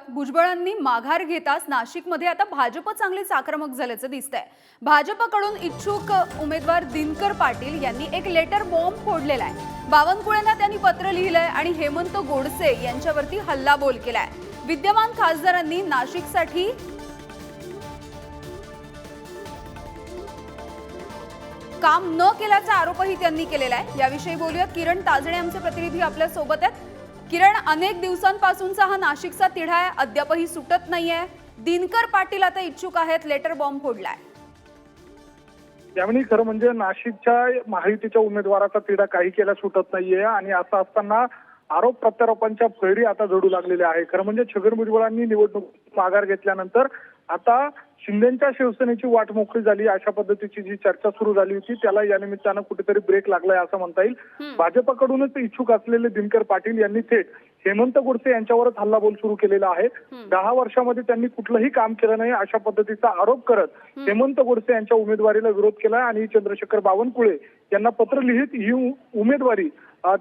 भुजबळांनी माघार घेताच नाशिकमध्ये आता भाजप चांगलीच आक्रमक झाल्याचं दिसतंय। भाजपकडून इच्छुक उमेदवार दिनकर पाटील यांनी एक लेटर बॉम्ब फोडलेला आहे। बावनकुळेंना त्यांनी पत्र लिहिलंय आणि हेमंत गोडसे यांच्यावरती हल्लाबोल केलाय। विद्यमान खासदारांनी नाशिकसाठी काम न केल्याचा आरोपही त्यांनी केलेला आहे। याविषयी बोलूयात, किरण ताजणे आमचे प्रतिनिधी आपल्या सोबत आहेत। किरण, अनेक दिवसांपासूनचा हा नाशिकचा तिढा आहे, अद्यापही सुटत नाहीये। दिनकर पाटील आता इच्छुक आहेत, लेटर बॉम्ब फोडलाय। त्यामुळे खरं म्हणजे नाशिकच्या महायुतीच्या उमेदवाराचा तिढा काही केला सुटत नाहीये आणि असं असताना आरोप प्रत्यारोपांच्या फैरी आता जडू लागलेल्या आहे। खरं म्हणजे छगन भुजबळांनी निवडणूक माघार घेतल्यानंतर आता शिंदेच्या शिवसेनेची वाट मोकळी झाली अशा पद्धतीची जी चर्चा सुरू झाली होती त्याला या निमित्तानं कुठेतरी ब्रेक लागलाय असं म्हणता येईल। भाजपकडूनच इच्छुक असलेले दिनकर पाटील यांनी थेट हेमंत गोडसे यांच्यावरच हल्लाबोल सुरू केलेला आहे। 10 वर्षामध्ये त्यांनी कुठलंही काम केलं नाही अशा पद्धतीचा आरोप करत हेमंत गोडसे यांच्या उमेदवारीला विरोध केला आणि चंद्रशेखर बावनकुळे यांना पत्र लिहित ही उमेदवारी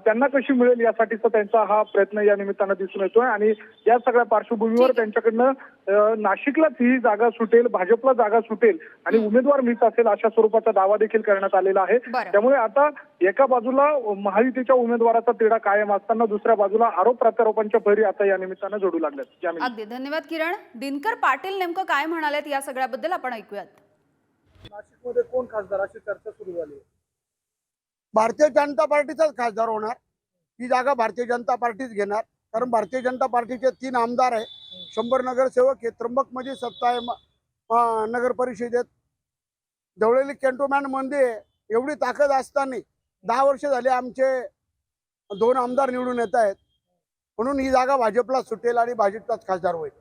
त्यांना कशी मिळेल यासाठीचा त्यांचा हा प्रयत्न या निमित्तानं दिसून येतोय आणि या सगळ्या पार्श्वभूमीवर त्यांच्याकडनं नाशिकलाच ही जागा सुटेल, भाजपला जागा सुटेल आणि उमेदवार मीच असेल अशा स्वरूपाचा दावा देखील करण्यात आलेला आहे। त्यामुळे आता एका बाजूला महायुतीच्या उमेदवाराचा तिढा कायम असताना दुसऱ्या बाजूला आरोप प्रत्यारोपांच्या भरी आता या निमित्तानं जोडू लागल्यात। अगदी धन्यवाद किरण। दिनकर पाटील नेमकं काय म्हणालेत या सगळ्याबद्दल आपण ऐकूयात। नाशिकमध्ये कोण खासदार अशी चर्चा सुरू झाली? भारतीय जनता पार्टीचाच खासदार होणार। ही जागा भारतीय जनता पार्टीच घेणार, कारण भारतीय जनता पार्टीचे 3 आमदार आहे, 100 नगरसेवक आहे। त्र्यंबक मध्ये सत्ता आहे नगर परिषदेत, जवळेली कॅन्टोन्मेंट मध्ये एवढी ताकद असताना 10 वर्ष झाले आमचे 2 आमदार निवडून येत आहेत, म्हणून ही जागा भाजपला सुटेल आणि भाजपचाच खासदार होईल।